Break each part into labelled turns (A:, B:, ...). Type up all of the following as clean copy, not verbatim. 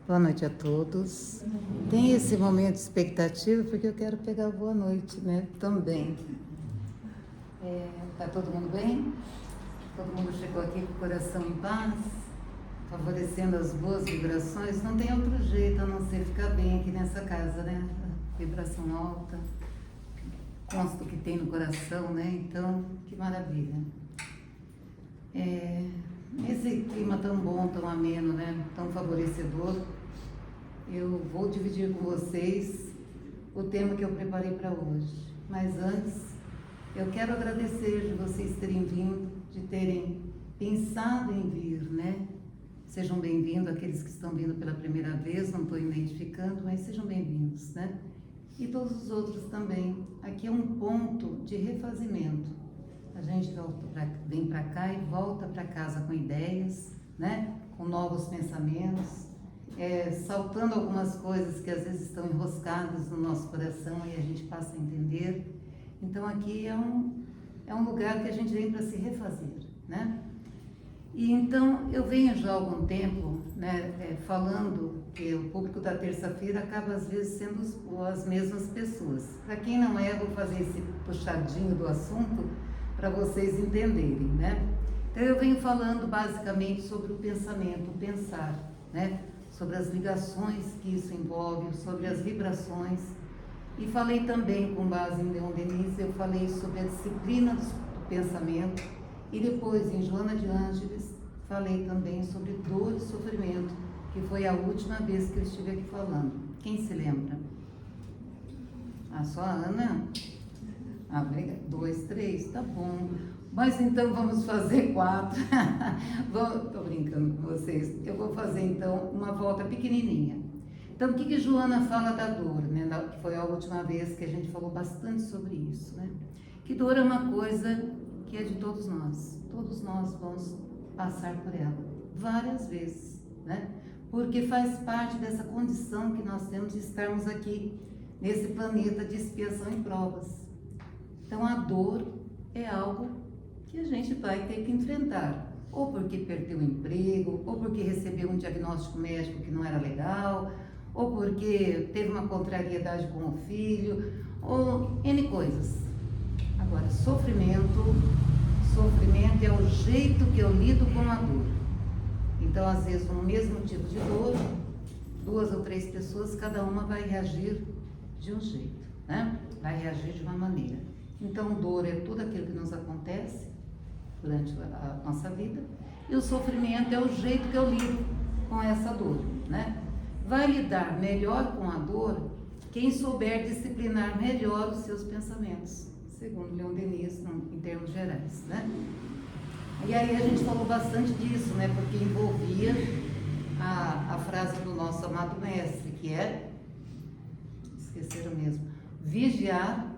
A: Boa noite a todos. Tem esse momento de expectativa porque eu quero pegar boa noite, né? Também. Tá todo mundo bem? Todo mundo chegou aqui com o coração em paz, favorecendo as boas vibrações. Não tem outro jeito a não ser ficar bem aqui nessa casa, né? Vibração alta, consta o que tem no coração, né? Então, que maravilha. Esse clima tão bom, tão ameno, né? Tão favorecedor. Eu vou dividir com vocês o tema que eu preparei para hoje. Mas antes, eu quero agradecer de vocês terem vindo, de terem pensado em vir, né? Sejam bem-vindos aqueles que estão vindo pela primeira vez, não estou identificando, mas sejam bem-vindos, né? E todos os outros também. Aqui é um ponto de refazimento. A gente vem para cá e volta para casa com ideias, né? Com novos pensamentos, saltando algumas coisas que às vezes estão enroscadas no nosso coração e a gente passa a entender. Então aqui é um lugar que a gente vem para se refazer, né? E então eu venho já há algum tempo, né, falando que o público da terça-feira acaba às vezes sendo as mesmas pessoas. Para quem não é, eu vou fazer esse puxadinho do assunto para vocês entenderem, né? Então eu venho falando basicamente sobre o pensamento, o pensar, né? Sobre as ligações que isso envolve, sobre as vibrações. E falei também, com base em Leon Denis, eu falei sobre a disciplina do pensamento. E depois, em Joana de Ângeles, falei também sobre dor e sofrimento, que foi a última vez que eu estive aqui falando. Quem se lembra? Só a Ana? 2, 3, tá bom. Mas então vamos fazer 4. Tô brincando com vocês. Eu vou fazer então uma volta pequenininha. Então, o que Joana fala da dor, né? Que foi a última vez que a gente falou bastante sobre isso, né? Que dor é uma coisa que é de todos nós. Todos nós vamos passar por ela várias vezes, né? Porque faz parte dessa condição que nós temos de estarmos aqui nesse planeta de expiação e provas. Então, a dor é algo que a gente vai ter que enfrentar, ou porque perdeu o emprego, ou porque recebeu um diagnóstico médico que não era legal, ou porque teve uma contrariedade com o filho, ou N coisas. Agora, sofrimento é o jeito que eu lido com a dor. Então, às vezes, no mesmo tipo de dor, 2 ou 3 pessoas, cada uma vai reagir de um jeito, né? Vai reagir de uma maneira. Então, dor é tudo aquilo que nos acontece durante a nossa vida, e o sofrimento é o jeito que eu lido com essa dor, né? Vai lidar melhor com a dor quem souber disciplinar melhor os seus pensamentos, segundo Leon Denis, em termos gerais, né? E aí a gente falou bastante disso, né? Porque envolvia a frase do nosso amado mestre, que é, esqueceram mesmo, vigiar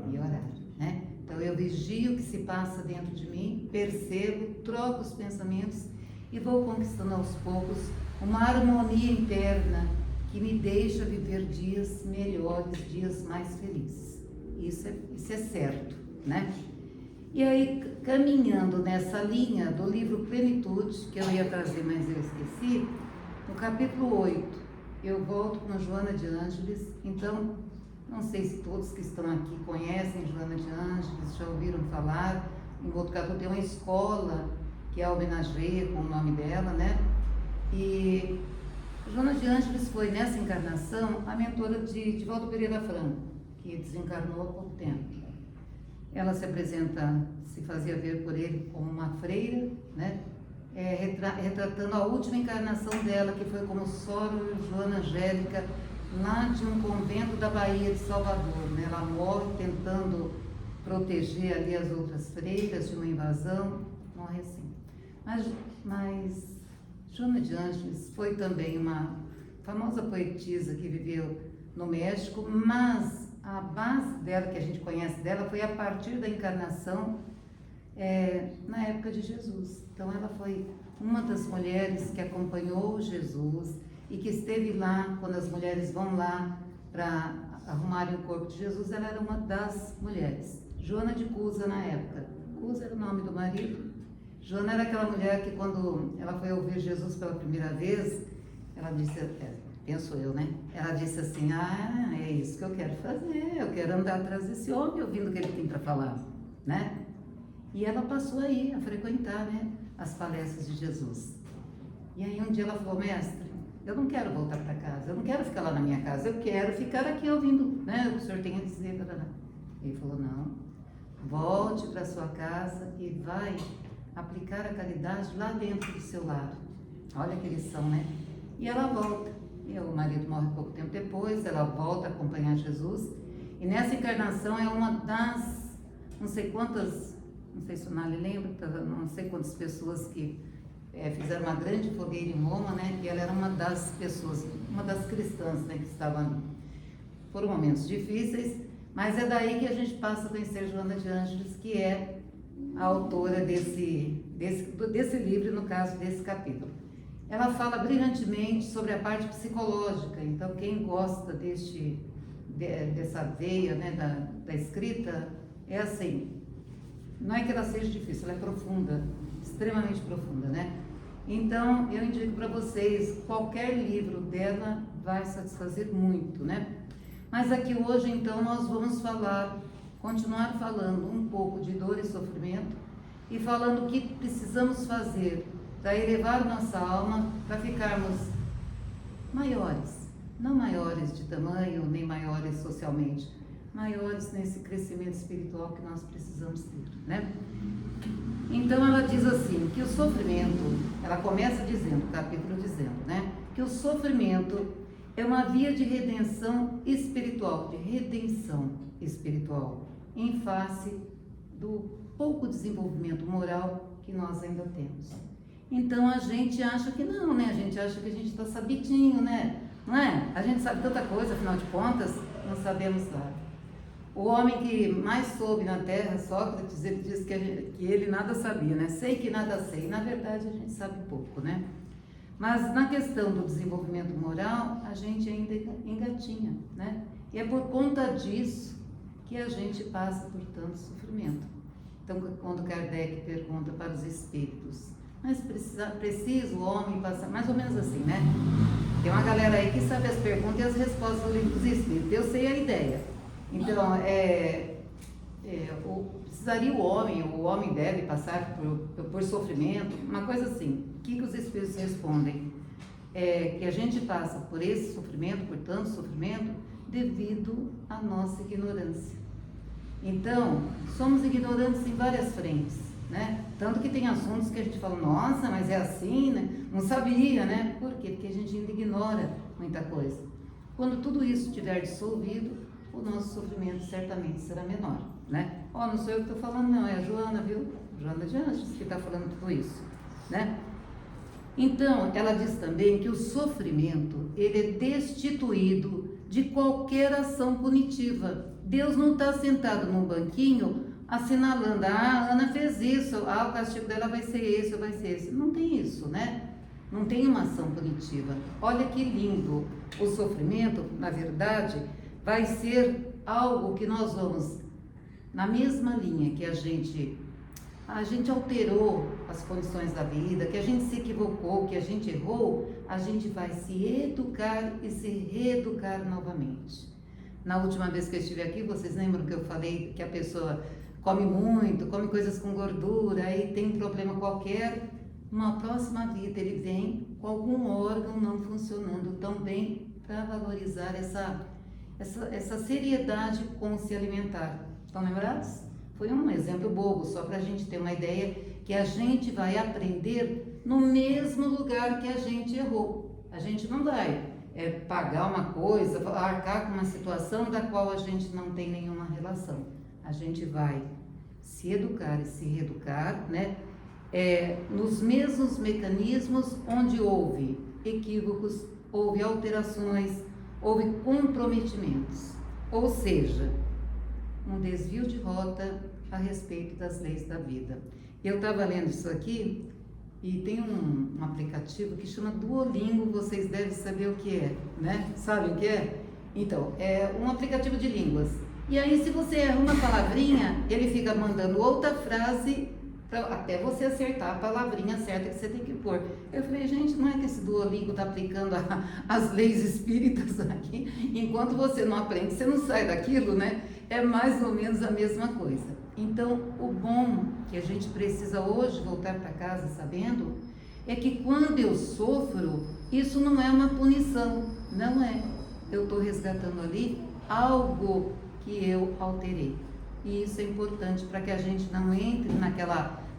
A: e orar, né? Então eu vigio o que se passa dentro de mim, percebo, troco os pensamentos e vou conquistando aos poucos uma harmonia interna que me deixa viver dias melhores, dias mais felizes. Isso é certo, né? E aí, caminhando nessa linha do livro Plenitude, que eu ia trazer, mas eu esqueci, no capítulo 8, eu volto com Joana de Ângeles. Então, não sei se todos que estão aqui conhecem Joana de Ângeles, já ouviram falar. Em Botucatu tem uma escola que a homenageia com o nome dela, né? E Joana de Ângeles foi, nessa encarnação, a mentora de Divaldo Pereira Franco, que desencarnou há pouco tempo. Ela se fazia ver por ele como uma freira, né? Retratando a última encarnação dela, que foi como Soro Joana Angélica, lá de um convento da Bahia de Salvador, né? Ela morre tentando proteger ali as outras freiras de uma invasão, morre assim. Mas Joana de Ângeles foi também uma famosa poetisa que viveu no México, mas a base dela, que a gente conhece dela, foi a partir da encarnação na época de Jesus. Então ela foi uma das mulheres que acompanhou Jesus e que esteve lá, quando as mulheres vão lá para arrumarem o corpo de Jesus, ela era uma das mulheres. Joana de Cusa na época. Cusa era o nome do marido. Joana era aquela mulher que, quando ela foi ouvir Jesus pela primeira vez, Ela disse, penso eu, né? Ela disse assim, é isso que eu quero fazer, eu quero andar atrás desse homem, ouvindo o que ele tem para falar, né? E ela passou aí a frequentar, né, as palestras de Jesus. E aí um dia ela falou, mestre, eu não quero voltar para casa, eu não quero ficar lá na minha casa, eu quero ficar aqui ouvindo, né, o que o senhor tem a dizer. Ele falou, não, volte para sua casa e vai aplicar a caridade lá dentro do seu lar. Olha que lição, né? E ela volta. E o marido morre pouco tempo depois, ela volta a acompanhar Jesus. E nessa encarnação é uma das, não sei quantas, não sei se o Nali lembra, não sei quantas pessoas que fizeram uma grande fogueira em Roma, né? E ela era uma das pessoas, uma das cristãs, né, que estavam ali. Foram momentos difíceis, mas é daí que a gente passa a conhecer Joana de Ângeles, que é a autora desse livro, no caso desse capítulo. Ela fala brilhantemente sobre a parte psicológica, então quem gosta dessa veia, né, da escrita, é assim, não é que ela seja difícil, ela é profunda, extremamente profunda, né? Então, eu indico para vocês, qualquer livro dela vai satisfazer muito, né? Mas aqui hoje, então, nós vamos continuar falando um pouco de dor e sofrimento e falando o que precisamos fazer para elevar nossa alma, para ficarmos maiores, não maiores de tamanho, nem maiores socialmente, maiores nesse crescimento espiritual que nós precisamos ter, né? Então ela diz assim, que o sofrimento, ela começa dizendo, o capítulo dizendo, né, que o sofrimento é uma via de redenção espiritual, em face do pouco desenvolvimento moral que nós ainda temos. Então a gente acha que não, né? A gente acha que a gente está sabidinho, né? Não é? A gente sabe tanta coisa, afinal de contas, não sabemos nada. O homem que mais soube na Terra, Sócrates, ele disse que ele nada sabia, né? Sei que nada sei. Na verdade, a gente sabe pouco, né? Mas na questão do desenvolvimento moral, a gente ainda engatinha, né? E é por conta disso que a gente passa por tanto sofrimento. Então, quando Kardec pergunta para os espíritos, mas precisa o homem passar, mais ou menos assim, né? Tem uma galera aí que sabe as perguntas e as respostas do livro dos espíritos. Eu sei a ideia. Então, precisaria o homem deve passar por sofrimento, uma coisa assim. O que os espíritos respondem? Que a gente passa por esse sofrimento, por tanto sofrimento, devido à nossa ignorância. Então, somos ignorantes em várias frentes, né? Tanto que tem assuntos que a gente fala, nossa, mas é assim, né? Não sabia, né? Por quê? Porque a gente ainda ignora muita coisa. Quando tudo isso estiver dissolvido, o nosso sofrimento certamente será menor, né? Não sou eu que estou falando, não, é a Joana, viu? Joana de Ângeles que está falando tudo isso, né? Então, ela diz também que o sofrimento, ele é destituído de qualquer ação punitiva. Deus não está sentado num banquinho assinalando, a Ana fez isso, o castigo dela vai ser esse ou vai ser esse. Não tem isso, né? Não tem uma ação punitiva. Olha que lindo. O sofrimento, na verdade, vai ser algo que nós vamos, na mesma linha que a gente alterou as condições da vida, que a gente se equivocou, que a gente errou, a gente vai se educar e se reeducar novamente. Na última vez que eu estive aqui, vocês lembram que eu falei que a pessoa come muito, come coisas com gordura, aí tem um problema qualquer, numa próxima vida ele vem com algum órgão não funcionando tão bem para valorizar essa seriedade com se alimentar. Estão lembrados? Foi um exemplo bobo, só para a gente ter uma ideia que a gente vai aprender no mesmo lugar que a gente errou. A gente não vai pagar uma coisa, arcar com uma situação da qual a gente não tem nenhuma relação. A gente vai se educar e se reeducar, né? Nos mesmos mecanismos onde houve equívocos, houve alterações, houve comprometimentos. Ou seja, um desvio de rota a respeito das leis da vida. Eu estava lendo isso aqui e tem um aplicativo que chama Duolingo, vocês devem saber o que é, né? Sabem o que é? Então, é um aplicativo de línguas. E aí, se você erra uma palavrinha, ele fica mandando outra frase até você acertar a palavrinha certa que você tem que pôr. Eu falei, gente, não é que esse Duolingo está aplicando as leis espíritas aqui? Enquanto você não aprende, você não sai daquilo, né? É mais ou menos a mesma coisa. Então, o bom que a gente precisa hoje voltar para casa sabendo é que quando eu sofro, isso não é uma punição, não é. Eu estou resgatando ali algo que eu alterei. E isso é importante para que a gente não entre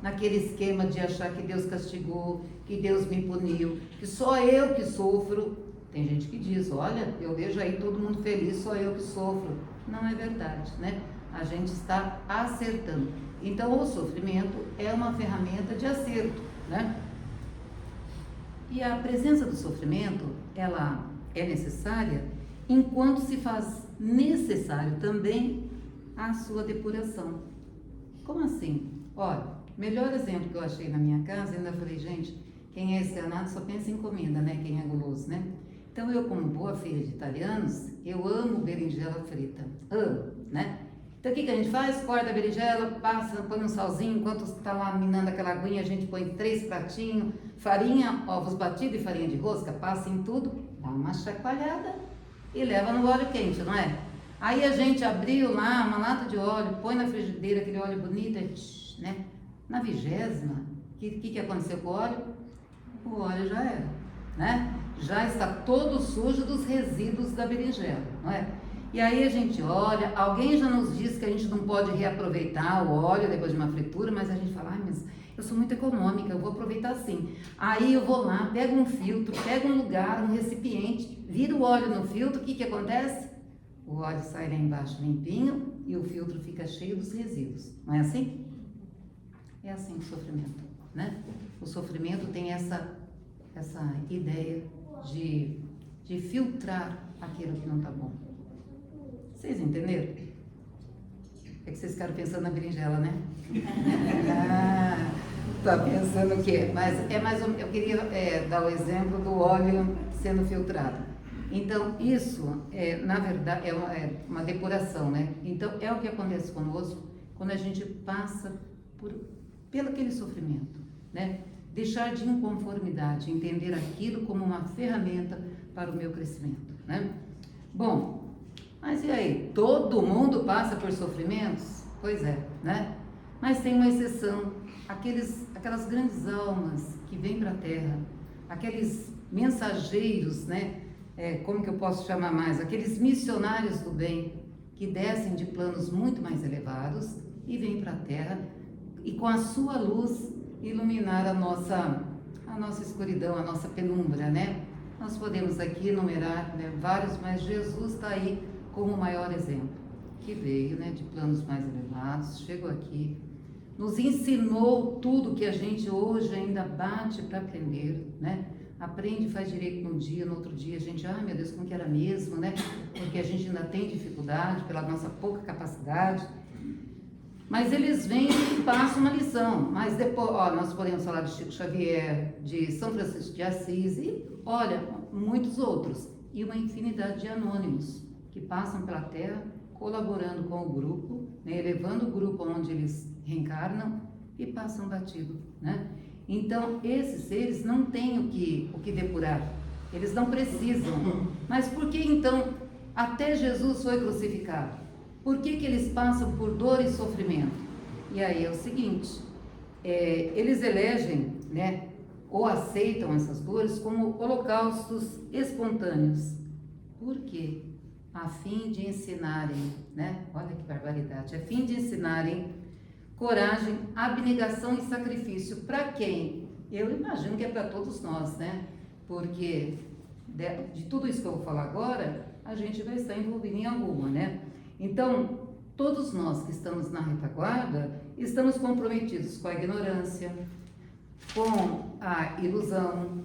A: naquele esquema de achar que Deus castigou, que Deus me puniu, que só eu que sofro. Tem gente que diz, olha, eu vejo aí todo mundo feliz, só eu que sofro. Não é verdade, né? A gente está acertando. Então, o sofrimento é uma ferramenta de acerto, né? E a presença do sofrimento, ela é necessária enquanto se faz necessário também a sua depuração. Como assim? Olha, melhor exemplo que eu achei na minha casa, ainda falei, gente, quem é externado só pensa em comida, né? Quem é guloso, né? Então, eu, como boa filha de italianos, eu amo berinjela frita. Amo, né? Então, o que a gente faz? Corta a berinjela, passa, põe um salzinho, enquanto está lá minando aquela aguinha, a gente põe 3 pratinhos, farinha, ovos batidos e farinha de rosca, passa em tudo, dá uma chacoalhada e leva no óleo quente, não é? Aí a gente abriu lá uma lata de óleo, põe na frigideira, aquele óleo bonito, né? Na 20ª, o que aconteceu com o óleo? O óleo já era, né? Já está todo sujo dos resíduos da berinjela, não é? E aí a gente olha, alguém já nos disse que a gente não pode reaproveitar o óleo depois de uma fritura, mas a gente fala, ai, mas eu sou muito econômica, eu vou aproveitar sim. Aí eu vou lá, pego um filtro, pego um lugar, um recipiente, viro o óleo no filtro, o que acontece? O óleo sai lá embaixo limpinho e o filtro fica cheio dos resíduos, não é assim? É assim o sofrimento, né? O sofrimento tem essa ideia de filtrar aquilo que não está bom. Vocês entenderam? É que vocês ficaram pensando na berinjela, né? Tá pensando o quê? Mas é mais ou menos, eu queria dar o exemplo do óleo sendo filtrado. Então, isso, na verdade, é uma depuração, né? Então, é o que acontece conosco quando a gente passa pelo aquele sofrimento, né? Deixar de inconformidade, entender aquilo como uma ferramenta para o meu crescimento, né? Bom, mas e aí? Todo mundo passa por sofrimentos? Pois é, né? Mas tem uma exceção, aquelas grandes almas que vêm para a Terra, aqueles mensageiros, né? Como que eu posso chamar mais? Aqueles missionários do bem que descem de planos muito mais elevados e vêm para a Terra e com a sua luz iluminar a nossa escuridão, a nossa penumbra, né? Nós podemos aqui enumerar, né, vários, mas Jesus está aí como o maior exemplo, que veio, né, de planos mais elevados, chegou aqui, nos ensinou tudo que a gente hoje ainda bate para aprender, né? Aprende e faz direito num dia, no outro dia a gente, ai meu Deus, como que era mesmo, né? Porque a gente ainda tem dificuldade pela nossa pouca capacidade. Mas eles vêm e passam uma lição. Mas depois, nós podemos falar de Chico Xavier, de São Francisco de Assis e, olha, muitos outros. E uma infinidade de anônimos que passam pela Terra colaborando com o grupo, né, elevando o grupo onde eles reencarnam e passam batido, né? Então, esses seres não têm o que depurar. Eles não precisam. Mas por que então até Jesus foi crucificado? Por que eles passam por dor e sofrimento? E aí é o seguinte, eles elegem, né, ou aceitam essas dores como holocaustos espontâneos. Por quê? A fim de ensinarem, né? Olha que barbaridade. A fim de ensinarem coragem, abnegação e sacrifício. Para quem? Eu imagino que é para todos nós, né? Porque de tudo isso que eu vou falar agora, a gente vai estar envolvido em alguma, né? Então, todos nós que estamos na retaguarda, estamos comprometidos com a ignorância, com a ilusão,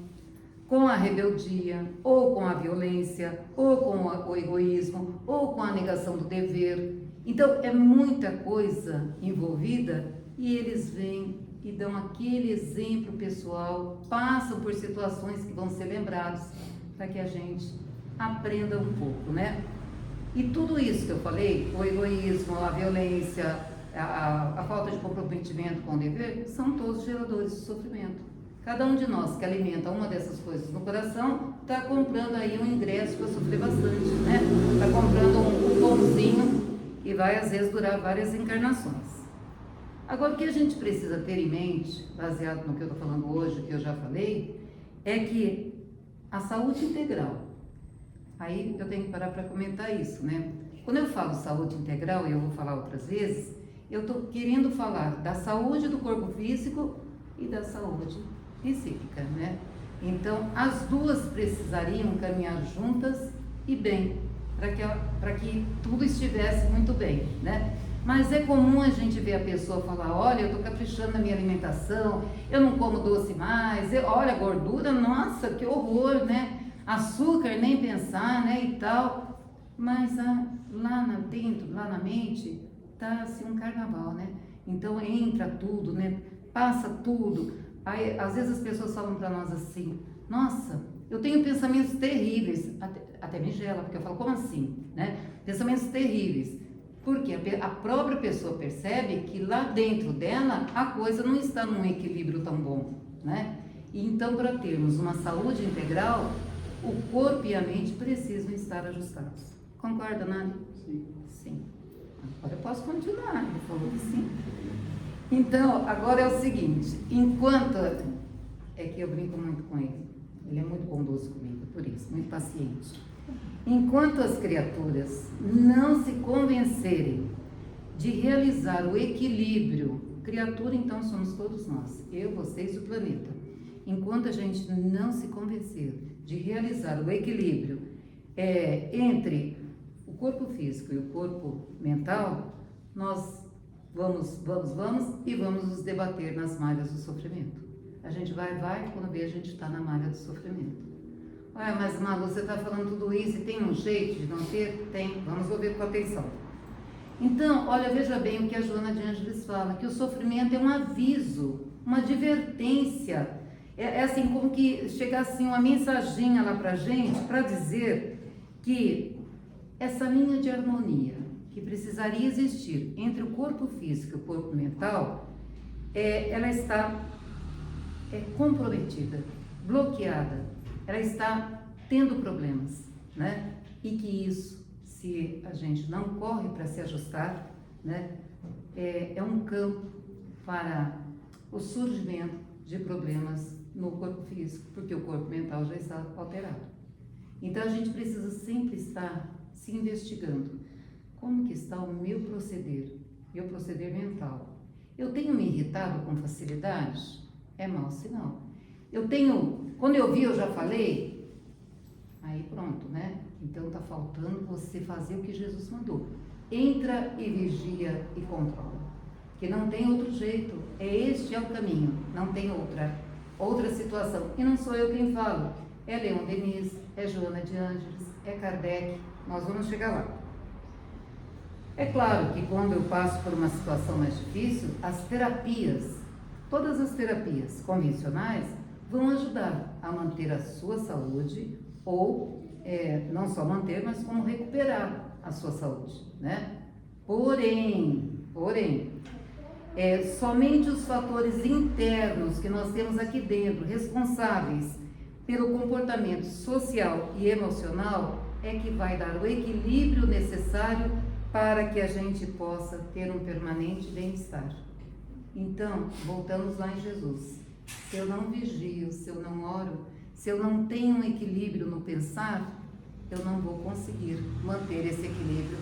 A: com a rebeldia, ou com a violência, ou com o egoísmo, ou com a negação do dever. Então, é muita coisa envolvida e eles vêm e dão aquele exemplo pessoal, passam por situações que vão ser lembrados, para que a gente aprenda um pouco, né? E tudo isso que eu falei, o egoísmo, a violência, a falta de comprometimento com o dever, são todos geradores de sofrimento. Cada um de nós que alimenta uma dessas coisas no coração, está comprando aí um ingresso para sofrer bastante, né? Está comprando um pãozinho e vai às vezes durar várias encarnações. Agora, o que a gente precisa ter em mente, baseado no que eu estou falando hoje, que eu já falei, é que a saúde integral, aí eu tenho que parar para comentar isso, né? Quando eu falo saúde integral, e eu vou falar outras vezes, eu estou querendo falar da saúde do corpo físico e da saúde psíquica, né? Então, as duas precisariam caminhar juntas e bem, para que tudo estivesse muito bem, né? Mas é comum a gente ver a pessoa falar, olha, eu estou caprichando na minha alimentação, eu não como doce mais, olha, gordura, nossa, que horror, né? Açúcar, nem pensar, né, e tal. Mas lá dentro, lá na mente, tá assim um carnaval, né? Então entra tudo, né? Passa tudo. Aí, às vezes as pessoas falam para nós assim, nossa, eu tenho pensamentos terríveis, até me gela, porque eu falo, como assim, né? Pensamentos terríveis. Porque a própria pessoa percebe que lá dentro dela a coisa não está num equilíbrio tão bom, né? E então, para termos uma saúde integral, o corpo e a mente precisam estar ajustados. Concorda, Nani?
B: Sim.
A: Sim. Agora eu posso continuar, ele falou que sim. Então, agora é o seguinte, enquanto... É que eu brinco muito com ele é muito bondoso comigo, por isso, muito paciente. Enquanto as criaturas não se convencerem de realizar o equilíbrio, criatura então somos todos nós, eu, vocês e o planeta. Enquanto a gente não se convencer de realizar o equilíbrio entre o corpo físico e o corpo mental, nós vamos e vamos nos debater nas malhas do sofrimento. A gente vai, quando vê a gente está na malha do sofrimento. Olha, mas Malu, você está falando tudo isso e tem um jeito de não ter? Tem, vamos ouvir com atenção. Então, olha, veja bem o que a Joana de Ângeles fala, que o sofrimento é um aviso, uma advertência. É assim, como que chega assim uma mensaginha lá pra gente, para dizer que essa linha de harmonia que precisaria existir entre o corpo físico e o corpo mental, ela está comprometida, bloqueada, ela está tendo problemas, né? E que isso, se a gente não corre para se ajustar, né, é um campo para o surgimento de problemas no corpo físico, porque o corpo mental já está alterado. Então a gente precisa sempre estar se investigando. Como que está o meu proceder mental? Eu tenho me irritado com facilidade? É mau sinal. Quando eu vi, eu já falei, aí pronto, né? Então está faltando você fazer o que Jesus mandou. Entra e vigia e controla. Que não tem outro jeito. Este é o caminho. Não tem outra situação. E não sou eu quem falo. É Leon Denis, é Joana de Ângeles, é Kardec. Nós vamos chegar lá. É claro que quando eu passo por uma situação mais difícil, as terapias, todas as terapias convencionais, vão ajudar a manter a sua saúde ou não só manter, mas como recuperar a sua saúde, né? Porém, somente os fatores internos que nós temos aqui dentro, responsáveis pelo comportamento social e emocional, é que vai dar o equilíbrio necessário para que a gente possa ter um permanente bem-estar. Então, voltamos lá em Jesus. Se eu não vigio, se eu não oro, se eu não tenho um equilíbrio no pensar, eu não vou conseguir manter esse equilíbrio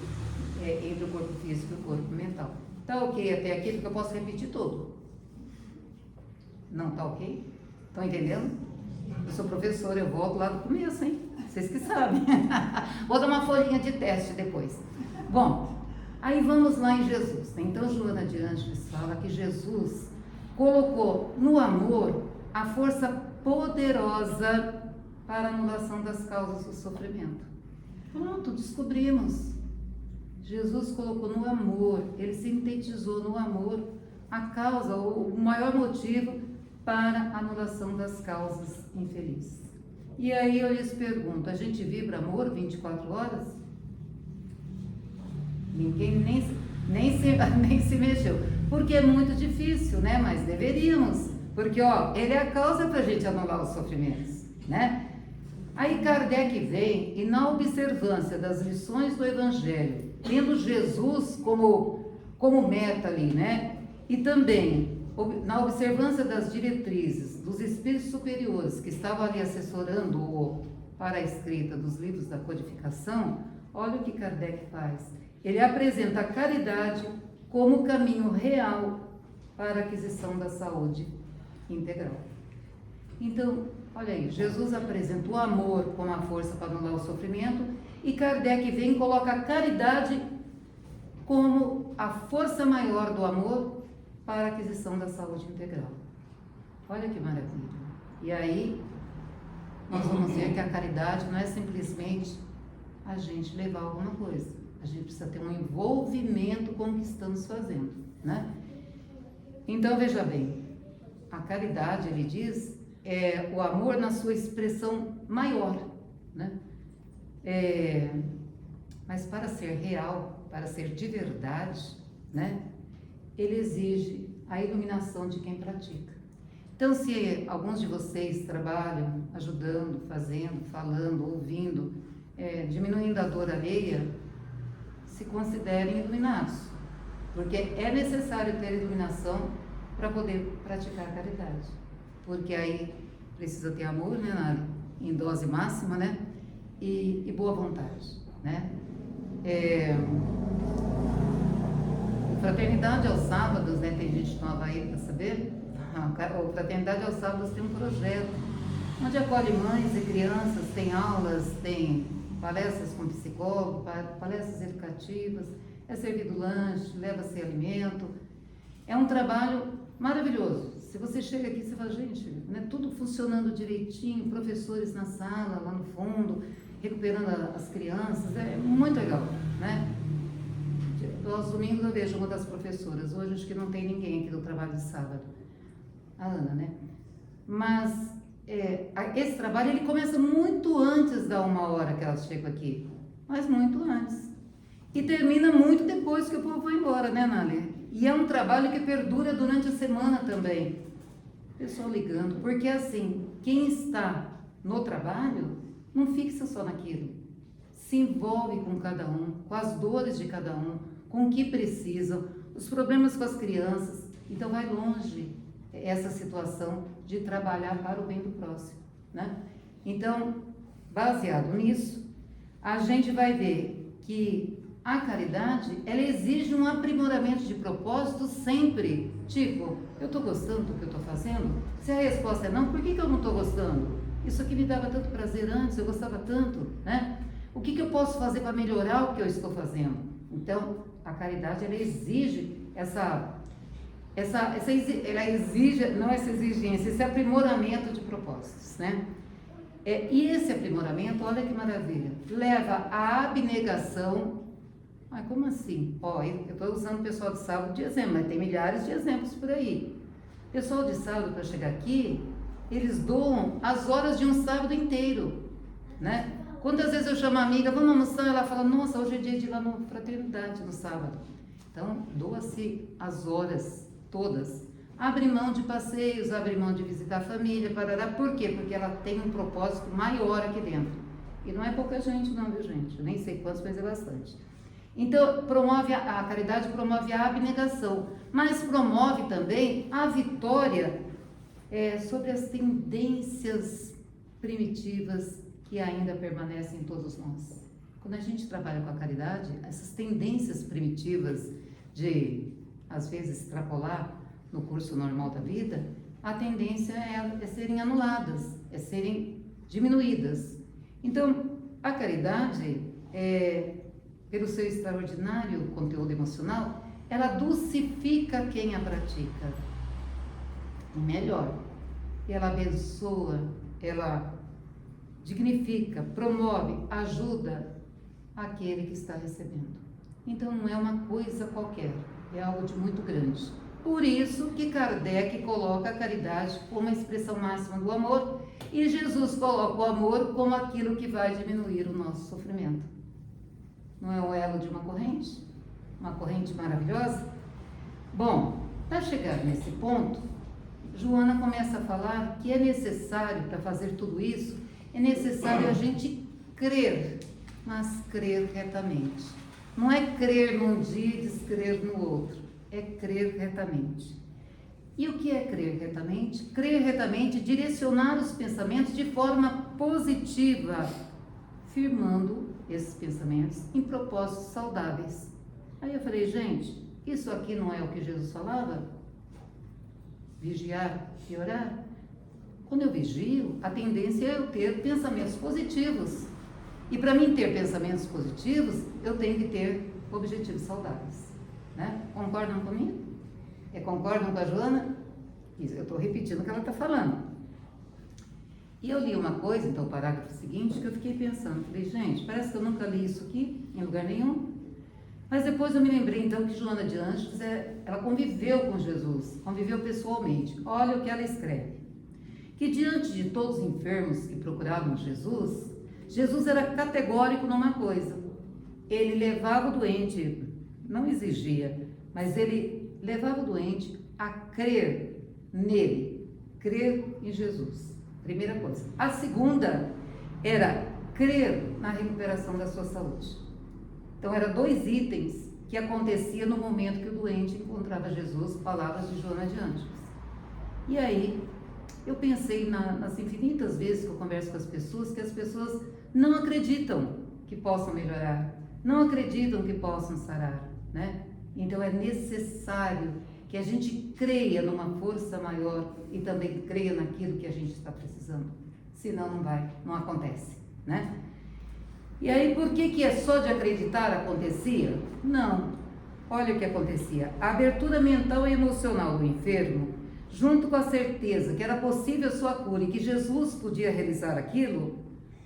A: entre o corpo físico e o corpo mental. Tá ok até aqui, porque eu posso repetir tudo. Não tá ok? Estão entendendo? Eu sou professora, eu volto lá do começo, hein? Vocês que sabem. Vou dar uma folhinha de teste depois. Bom, aí vamos lá em Jesus. Então, Joana de Ângeles fala que Jesus colocou no amor a força poderosa para a anulação das causas do sofrimento. Pronto, descobrimos. Jesus colocou no amor, ele sintetizou no amor a causa, o maior motivo para a anulação das causas infelizes. E aí eu lhes pergunto, a gente vibra amor 24 horas? Ninguém nem... nem se mexeu. Porque é muito difícil, né? Mas deveríamos. Porque, ó, ele é a causa para a gente anular os sofrimentos, né? Aí Kardec vem e, na observância das lições do Evangelho, tendo Jesus como meta ali, né? E também na observância das diretrizes dos espíritos superiores que estavam ali assessorando para a escrita dos livros da codificação, olha o que Kardec faz. Ele apresenta a caridade como caminho real para a aquisição da saúde integral. Então, olha aí, Jesus apresenta o amor como a força para anular o sofrimento e Kardec vem e coloca a caridade como a força maior do amor para a aquisição da saúde integral. Olha que maravilha. E aí, nós vamos ver que a caridade não é simplesmente a gente levar alguma coisa. A gente precisa ter um envolvimento com o que estamos fazendo, né? Então, veja bem, a caridade, ele diz, é o amor na sua expressão maior, né? Mas para ser real, para ser de verdade, né? Ele exige a iluminação de quem pratica. Então, se alguns de vocês trabalham ajudando, fazendo, falando, ouvindo, diminuindo a dor alheia, se considerem iluminados, porque é necessário ter iluminação para poder praticar a caridade, porque aí precisa ter amor, né, em dose máxima, né, e boa vontade, né. Fraternidade aos sábados, né, tem gente nova aí para saber, o Fraternidade aos sábados tem um projeto onde acolhe mães e crianças, tem aulas, tem palestras com psicólogo, palestras educativas, é servido lanche, leva-se alimento. É um trabalho maravilhoso. Se você chega aqui, você fala, gente, né, tudo funcionando direitinho, professores na sala, lá no fundo, recuperando as crianças, é muito legal, né? Aos domingos eu vejo uma das professoras, hoje acho que não tem ninguém aqui do trabalho de sábado, a Ana, né? Mas esse trabalho ele começa muito antes da 1h que elas chegam aqui, mas muito antes. E termina muito depois que o povo vai embora, né, Nali? E é um trabalho que perdura durante a semana também. Pessoal ligando, porque assim, quem está no trabalho não fixa só naquilo. Se envolve com cada um, com as dores de cada um, com o que precisam, os problemas com as crianças. Então vai longe essa situação de trabalhar para o bem do próximo, né? Então, baseado nisso, a gente vai ver que a caridade, ela exige um aprimoramento de propósito sempre. Tipo, eu estou gostando do que eu estou fazendo? Se a resposta é não, por que eu não estou gostando? Isso aqui me dava tanto prazer antes, eu gostava tanto, né? O que eu posso fazer para melhorar o que eu estou fazendo? Então, a caridade, ela exige ela exige, não essa exigência, esse aprimoramento de propósitos, né? E esse aprimoramento, olha que maravilha, leva à abnegação. Mas como assim? Eu estou usando o pessoal de sábado de exemplo, mas tem milhares de exemplos por aí. O pessoal de sábado, para chegar aqui, eles doam as horas de um sábado inteiro, né? Quantas vezes eu chamo a amiga, vamos almoçar, ela fala, nossa, hoje é dia de ir lá no Fraternidade, no sábado. Então, doa-se as horas todas. Abre mão de passeios, abre mão de visitar a família, parará. Por quê? Porque ela tem um propósito maior aqui dentro. E não é pouca gente não, viu, gente? Eu nem sei quantos, mas é bastante. Então, a caridade promove a abnegação, mas promove também a vitória sobre as tendências primitivas que ainda permanecem em todos nós. Quando a gente trabalha com a caridade, essas tendências primitivas de, às vezes, extrapolar no curso normal da vida, a tendência é serem anuladas, é serem diminuídas. Então, a caridade, pelo seu extraordinário conteúdo emocional, ela dulcifica quem a pratica. E melhor, ela abençoa, ela dignifica, promove, ajuda aquele que está recebendo. Então não é uma coisa qualquer, é algo de muito grande. Por isso que Kardec coloca a caridade como a expressão máxima do amor e Jesus coloca o amor como aquilo que vai diminuir o nosso sofrimento. Não é o elo de uma corrente? uma corrente maravilhosa. Bom, para chegar nesse ponto, Joana começa a falar que é necessário, para fazer tudo isso, é necessário a gente crer, mas crer retamente. Não é crer num dia e descrer no outro, é crer retamente. E o que é crer retamente? Crer retamente, direcionar os pensamentos de forma positiva, firmando esses pensamentos em propósitos saudáveis. Aí eu falei, gente, isso aqui não é o que Jesus falava? Vigiar e orar? Quando eu vigio, a tendência é eu ter pensamentos positivos. E para mim ter pensamentos positivos, eu tenho que ter objetivos saudáveis. Né? Concordam comigo? Concordam com a Joana? Isso, eu estou repetindo o que ela está falando. E eu li uma coisa, então o parágrafo seguinte, que eu fiquei pensando. Falei, gente, parece que eu nunca li isso aqui, em lugar nenhum. Mas depois eu me lembrei, então, que Joana de Ângeles, ela conviveu com Jesus, conviveu pessoalmente. Olha o que ela escreve. Que diante de todos os enfermos que procuravam Jesus, Jesus era categórico numa coisa. Ele levava o doente, não exigia, mas ele levava o doente a crer nele, crer em Jesus. Primeira coisa. A segunda era crer na recuperação da sua saúde. Então, eram 2 itens que aconteciam no momento que o doente encontrava Jesus, palavras de Joana de Ângeles. E aí, eu pensei nas infinitas vezes que eu converso com as pessoas, que as pessoas não acreditam que possam melhorar, não acreditam que possam sarar, né? Então, é necessário que a gente creia numa força maior e também creia naquilo que a gente está precisando. Senão, não acontece, né? E aí, por que é só de acreditar acontecia? Não. Olha o que acontecia. A abertura mental e emocional do enfermo, junto com a certeza que era possível sua cura e que Jesus podia realizar aquilo,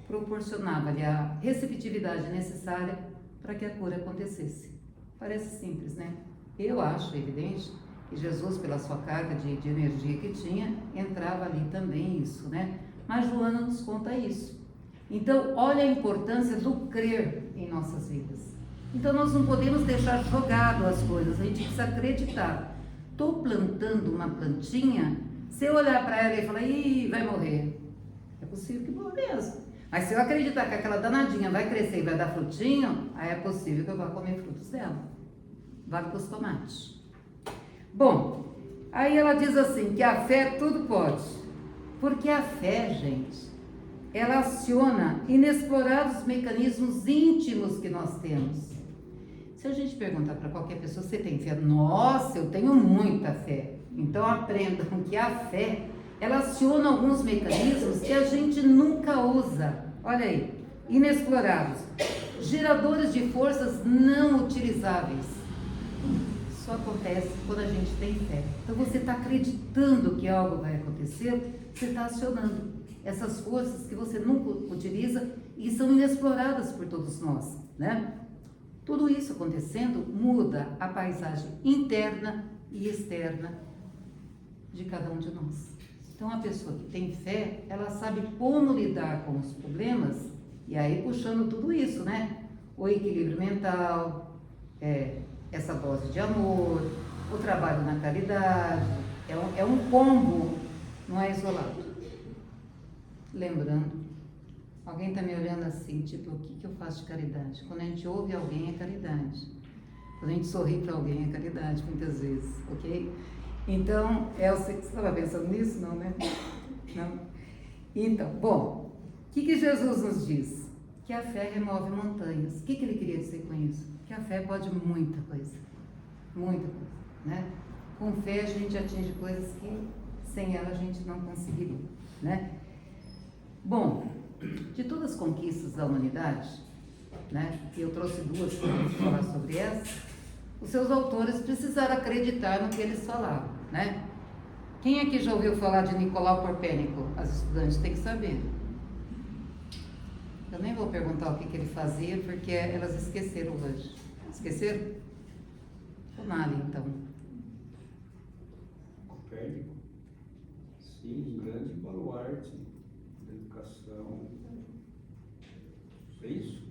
A: proporcionava-lhe a receptividade necessária para que a cura acontecesse. Parece simples, né? Eu acho evidente que Jesus, pela sua carga de energia que tinha, entrava ali também isso, né? Mas Joana nos conta isso. Então, olha a importância do crer em nossas vidas. Então, nós não podemos deixar jogado as coisas, a gente precisa acreditar. Estou plantando uma plantinha, se eu olhar para ela e falar, ih, vai morrer, é possível que morra mesmo. Mas se eu acreditar que aquela danadinha vai crescer e vai dar frutinho, aí é possível que eu vá comer frutos dela. Vale para os tomates. Bom, aí ela diz assim, que a fé tudo pode. Porque a fé, gente, ela aciona inexplorados mecanismos íntimos que nós temos. Se a gente perguntar para qualquer pessoa, você tem fé? Nossa, eu tenho muita fé. Então aprendam que a fé, ela aciona alguns mecanismos que a gente nunca usa. Olha aí, inexplorados. Geradores de forças não utilizáveis. Isso acontece quando a gente tem fé. Então você está acreditando que algo vai acontecer, você está acionando essas forças que você nunca utiliza e são inexploradas por todos nós, né? Tudo isso acontecendo muda a paisagem interna e externa de cada um de nós. Então, a pessoa que tem fé, ela sabe como lidar com os problemas, e aí puxando tudo isso, né? O equilíbrio mental, essa dose de amor, o trabalho na caridade, é um combo, não é isolado. Lembrando, alguém está me olhando assim, tipo, o que eu faço de caridade? Quando a gente ouve alguém é caridade. Quando a gente sorri para alguém é caridade, muitas vezes, ok? Então, Elsa, você estava pensando nisso? Não, né? Não? Então, bom, o que Jesus nos diz? Que a fé remove montanhas. O que ele queria dizer com isso? Que a fé pode muita coisa, né? Com fé a gente atinge coisas que sem ela a gente não conseguiria, né? Bom, de todas as conquistas da humanidade, né, e eu trouxe 2 para falar sobre essa, os seus autores precisaram acreditar no que eles falavam, né? Quem aqui já ouviu falar de Nicolau Copérnico? As estudantes têm que saber. Eu nem vou perguntar o que ele fazia, porque elas esqueceram hoje. Esqueceram? Tomara, então.
B: Copérnico? Sim, grande baluarte da educação. É isso?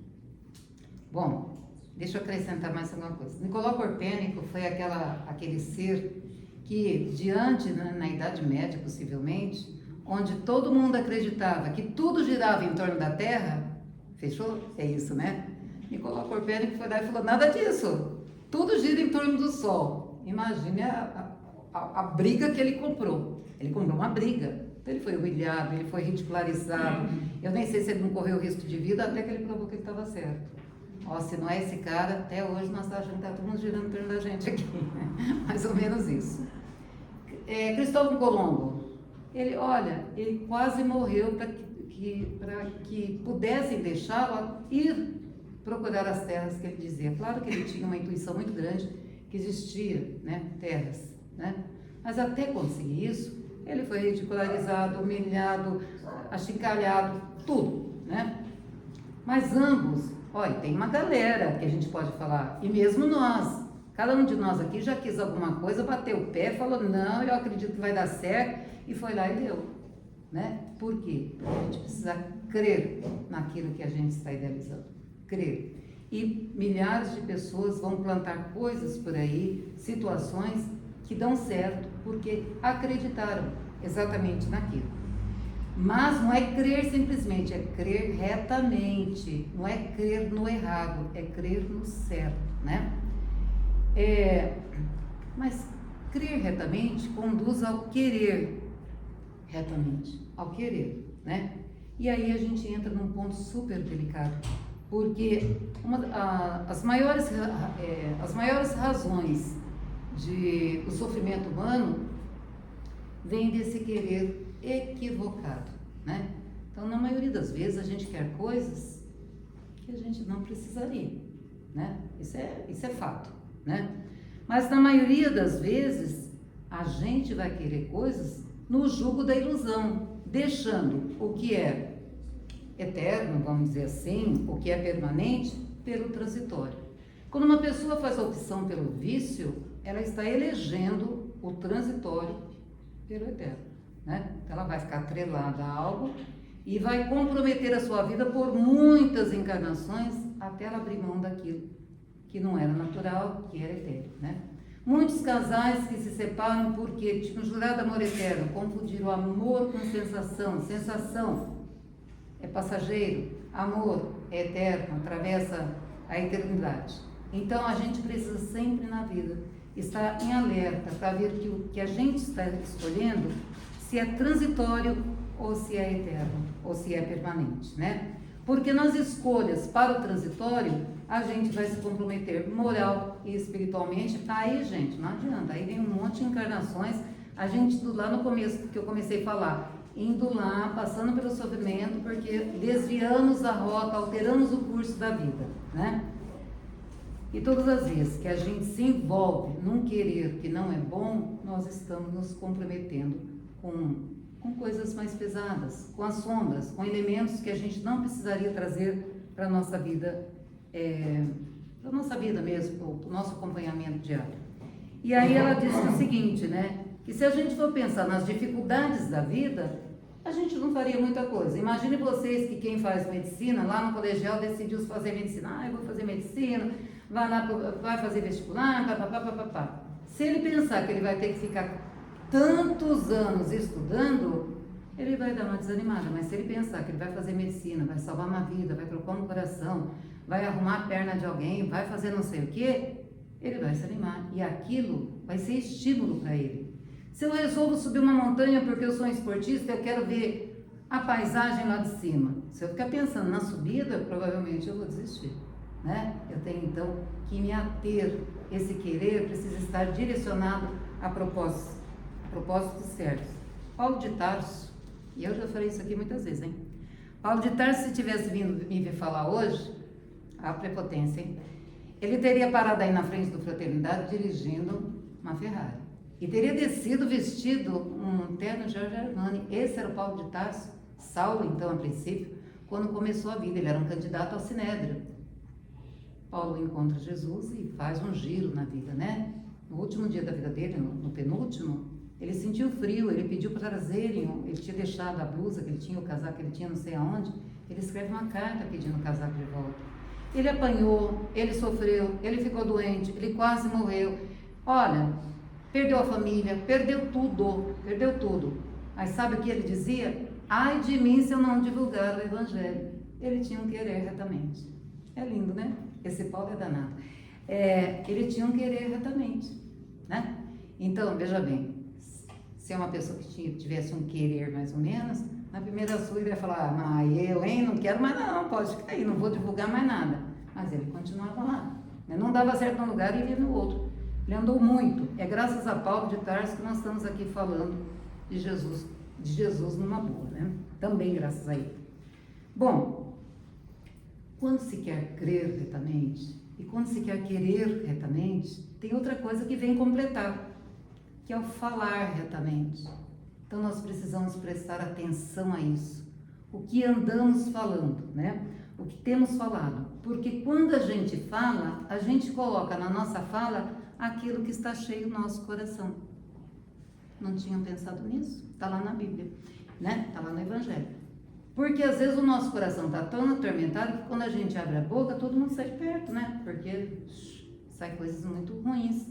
A: Bom, deixa eu acrescentar mais alguma coisa. Nicolau Copérnico foi aquele ser que, na Idade Média, possivelmente, onde todo mundo acreditava que tudo girava em torno da Terra, fechou? É isso, né? Nicolau Copérnico foi lá e falou, nada disso, tudo gira em torno do Sol. Imagine a briga que ele comprou. Ele comprou uma briga. Então ele foi humilhado, ele foi ridicularizado. Eu nem sei se ele não correu risco de vida até que ele provou que ele estava certo. Ó, se não é esse cara, até hoje nós estamos achando que está todo mundo girando em torno da gente aqui. Mais ou menos isso. Cristóvão Colombo, ele quase morreu para que pudessem deixá-lo ir procurar as terras que ele dizia. Claro que ele tinha uma intuição muito grande que existia, né, terras, né? Mas até conseguir isso, ele foi ridicularizado, humilhado, achincalhado, tudo, né? Mas ambos, olha, tem uma galera que a gente pode falar, e mesmo nós, cada um de nós aqui já quis alguma coisa, bateu o pé, falou, não, eu acredito que vai dar certo, e foi lá e deu, né? Por quê? Porque a gente precisa crer naquilo que a gente está idealizando, crer. E milhares de pessoas vão plantar coisas por aí, situações que dão certo, porque acreditaram exatamente naquilo. Mas não é crer simplesmente, é crer retamente, não é crer no errado, é crer no certo, né? Mas crer retamente conduz ao querer retamente, ao querer, né? E aí a gente entra num ponto super delicado, porque as maiores razões do sofrimento humano vem desse querer equivocado, né? Então, na maioria das vezes, a gente quer coisas que a gente não precisaria, né? Isso é fato, né? Mas, na maioria das vezes, a gente vai querer coisas no jugo da ilusão, deixando o que é eterno, vamos dizer assim, o que é permanente, pelo transitório. Quando uma pessoa faz a opção pelo vício, ela está elegendo o transitório pelo eterno, né? Então ela vai ficar atrelada a algo e vai comprometer a sua vida por muitas encarnações até ela abrir mão daquilo que não era natural, que era etéreo, né? Muitos casais que se separam porque tinham jurado amor eterno, confundiram amor com sensação. Sensação é passageiro, amor é eterno, atravessa a eternidade. Então a gente precisa sempre na vida estar em alerta para ver que o que a gente está escolhendo, se é transitório ou se é eterno, ou se é permanente, né? Porque nas escolhas para o transitório, a gente vai se comprometer moral e espiritualmente. Aí, gente, não adianta. Aí vem um monte de encarnações. A gente, lá no começo que eu comecei a falar, indo lá, passando pelo sofrimento, porque desviamos a rota, alteramos o curso da vida, né? E todas as vezes que a gente se envolve num querer que não é bom, nós estamos nos comprometendo com coisas mais pesadas, com as sombras, com elementos que a gente não precisaria trazer para a nossa vida, para a nossa vida mesmo, para o nosso acompanhamento diário. E aí ela disse o seguinte, né? Que se a gente for pensar nas dificuldades da vida, a gente não faria muita coisa. Imagine vocês que quem faz medicina, lá no colegial, decidiu fazer medicina. Eu vou fazer medicina, vai fazer vestibular, papapá. Se ele pensar que ele vai ter que ficar tantos anos estudando, ele vai dar uma desanimada. Mas se ele pensar que ele vai fazer medicina, vai salvar uma vida, vai trocar um coração, vai arrumar a perna de alguém, vai fazer não sei o quê, ele vai se animar. E aquilo vai ser estímulo para ele. Se eu resolvo subir uma montanha porque eu sou um esportista, eu quero ver a paisagem lá de cima. Se eu ficar pensando na subida, provavelmente eu vou desistir, né? Eu tenho então que me ater. Esse querer precisa estar direcionado a propósitos certos. Paulo de Tarso, e eu já falei isso aqui muitas vezes, hein? Paulo de Tarso, se tivesse vindo me ver falar hoje, a prepotência, hein? Ele teria parado aí na frente do Fraternidade dirigindo uma Ferrari. E teria descido vestido um terno Giorgio Armani. Esse era o Paulo de Tarso, Saulo, então, a princípio, quando começou a vida. Ele era um candidato ao Sinédrio. Paulo encontra Jesus e faz um giro na vida, né? No último dia da vida dele, no penúltimo, ele sentiu frio, ele pediu para trazerem, ele tinha deixado a blusa que ele tinha, o casaco que ele tinha, não sei aonde. Ele escreve uma carta pedindo o casaco de volta. Ele apanhou, ele sofreu, ele ficou doente, ele quase morreu. Olha, perdeu a família, perdeu tudo. Mas sabe o que ele dizia? Ai de mim se eu não divulgar o Evangelho. Ele tinha um querer retamente. É lindo, né? Esse Paulo é danado. Ele tinha um querer retamente, né? Então, veja bem, se é uma pessoa que tivesse um querer mais ou menos, na primeira sua ele ia falar, mas eu, hein, não quero mais não, pode ficar aí, não vou divulgar mais nada. Mas ele continuava lá, né? Não dava certo num lugar e ia no outro. Ele andou muito. É graças a Paulo de Tarso que nós estamos aqui falando de Jesus numa boa, né? Também graças a ele. Bom, quando se quer crer retamente e quando se quer querer retamente, tem outra coisa que vem completar, que é o falar retamente. Então nós precisamos prestar atenção a isso. O que andamos falando, né? O que temos falado. Porque quando a gente fala, a gente coloca na nossa fala aquilo que está cheio no nosso coração. Não tinham pensado nisso? Está lá na Bíblia, né? Está lá no Evangelho. Porque às vezes o nosso coração está tão atormentado que quando a gente abre a boca, todo mundo sai de perto, né? Porque sai coisas muito ruins.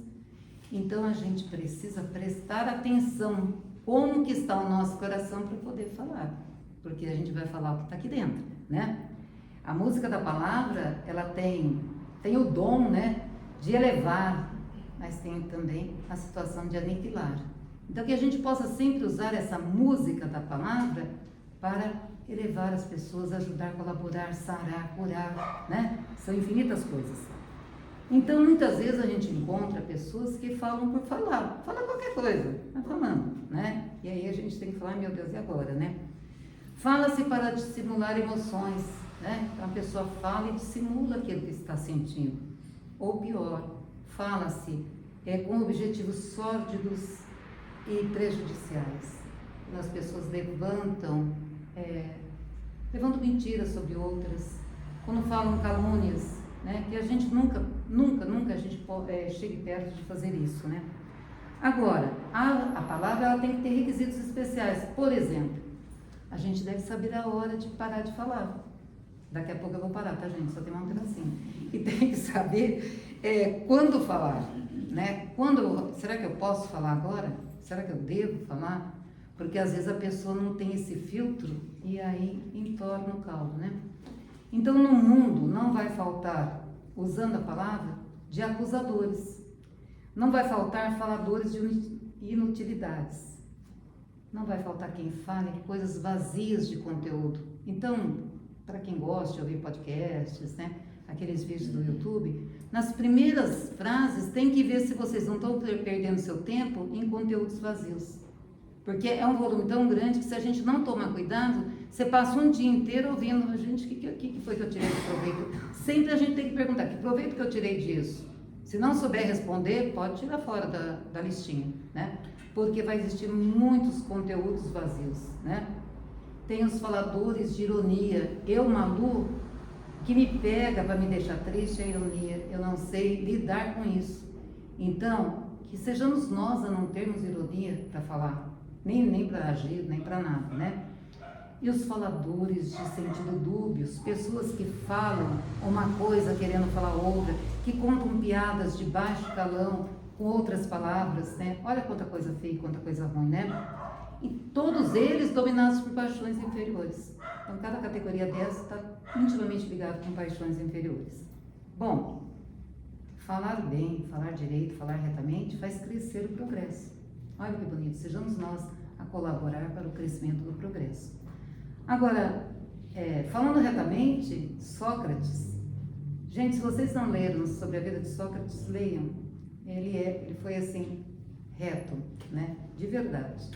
A: Então a gente precisa prestar atenção como que está o nosso coração para poder falar. Porque a gente vai falar o que está aqui dentro, né? A música da palavra, ela tem o dom, né, de elevar, mas tem também a situação de aniquilar. Então que a gente possa sempre usar essa música da palavra para elevar as pessoas, ajudar, colaborar, sarar, curar, né? São infinitas coisas. Então, muitas vezes a gente encontra pessoas que falam por falar, fala qualquer coisa, vai falando, né? E aí a gente tem que falar, meu Deus, e agora, né? Fala-se para dissimular emoções, né? Então a pessoa fala e dissimula aquilo que está sentindo. Ou pior, fala-se com objetivos sórdidos e prejudiciais. As pessoas levantam mentiras sobre outras, quando falam calúnias, né? Que a gente nunca a gente chegue perto de fazer isso, né? Agora, a palavra ela tem que ter requisitos especiais. Por exemplo, a gente deve saber a hora de parar de falar. Daqui a pouco eu vou parar, tá, gente? Só tem um pedacinho. E tem que saber quando falar, né? Será que eu posso falar agora? Será que eu devo falar? Porque às vezes a pessoa não tem esse filtro e aí entorna o caldo, né? Então no mundo não vai faltar, usando a palavra, de acusadores. Não vai faltar faladores de inutilidades. Não vai faltar quem fale de coisas vazias de conteúdo. Então, para quem gosta de ouvir podcasts, né? Aqueles vídeos do YouTube, nas primeiras frases tem que ver se vocês não estão perdendo seu tempo em conteúdos vazios. Porque é um volume tão grande que se a gente não tomar cuidado, você passa um dia inteiro ouvindo, gente, o que foi que eu tirei de proveito? Sempre a gente tem que perguntar, que proveito que eu tirei disso? Se não souber responder, pode tirar fora da listinha, né? Porque vai existir muitos conteúdos vazios, né? Tem os faladores de ironia. Eu, Malu, que me pega para me deixar triste é a ironia. Eu não sei lidar com isso. Então, que sejamos nós a não termos ironia para falar. Nem para agir, nem para nada, né? E os faladores de sentido dúbios, pessoas que falam uma coisa querendo falar outra, que contam piadas de baixo calão com outras palavras, né? Olha quanta coisa feia, quanta coisa ruim, né? E todos eles dominados por paixões inferiores. Então, cada categoria dessa está intimamente ligada com paixões inferiores. Bom, falar bem, falar direito, falar retamente faz crescer o progresso. Olha que bonito, sejamos nós a colaborar para o crescimento do progresso. Agora, falando retamente, Sócrates, gente, se vocês não leram sobre a vida de Sócrates, leiam. Ele foi assim, reto, né? De verdade.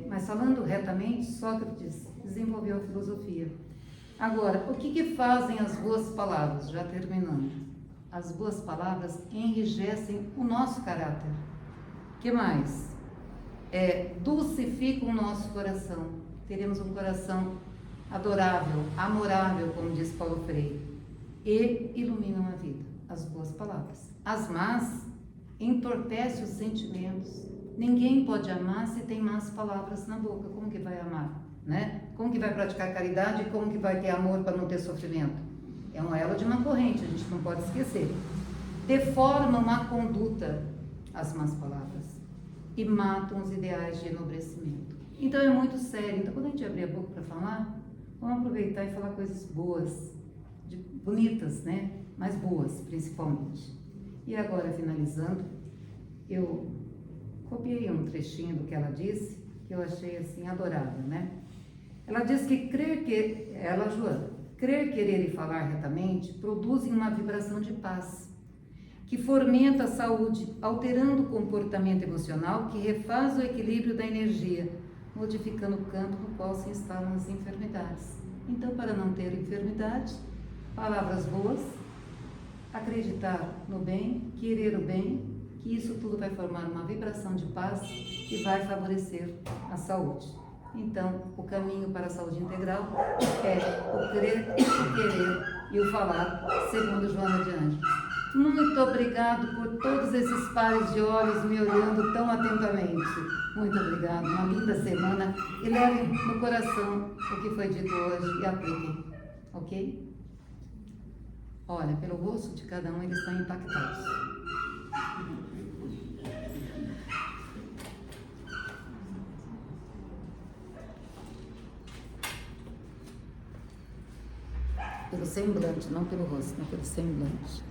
A: Mas falando retamente, Sócrates desenvolveu a filosofia. Agora, o que fazem as boas palavras? Já terminando. As boas palavras enrijecem o nosso caráter. O que mais? Dulcificam o nosso coração. Teremos um coração adorável, amorável, como diz Paulo Freire, e iluminam a vida, as boas palavras. As más entorpecem os sentimentos. Ninguém pode amar se tem más palavras na boca. Como que vai amar, né? Como que vai praticar caridade e como que vai ter amor para não ter sofrimento? é um elo de uma corrente, a gente não pode esquecer. Deformam a conduta, as más palavras, e matam os ideais de enobrecimento. Então é muito sério. Então quando a gente abrir a boca para falar, vamos aproveitar e falar coisas boas, bonitas, né? Mas boas, principalmente. E agora, finalizando, eu copiei um trechinho do que ela disse, que eu achei assim adorável, né? Ela diz que Joana, crer, querer e falar retamente produzem uma vibração de paz, que fomenta a saúde, alterando o comportamento emocional, que refaz o equilíbrio da energia, modificando o campo no qual se instalam as enfermidades. Então, para não ter enfermidade, palavras boas, acreditar no bem, querer o bem, que isso tudo vai formar uma vibração de paz e vai favorecer a saúde. Então, o caminho para a saúde integral é o crer, o querer e o falar, segundo Joana de Ângeles. Muito obrigado por todos esses pares de olhos me olhando tão atentamente. Muito obrigado, uma linda semana e levem no coração o que foi dito hoje e apliquem, ok? Olha, pelo rosto de cada um eles estão impactados. Pelo semblante, não pelo rosto, não pelo semblante.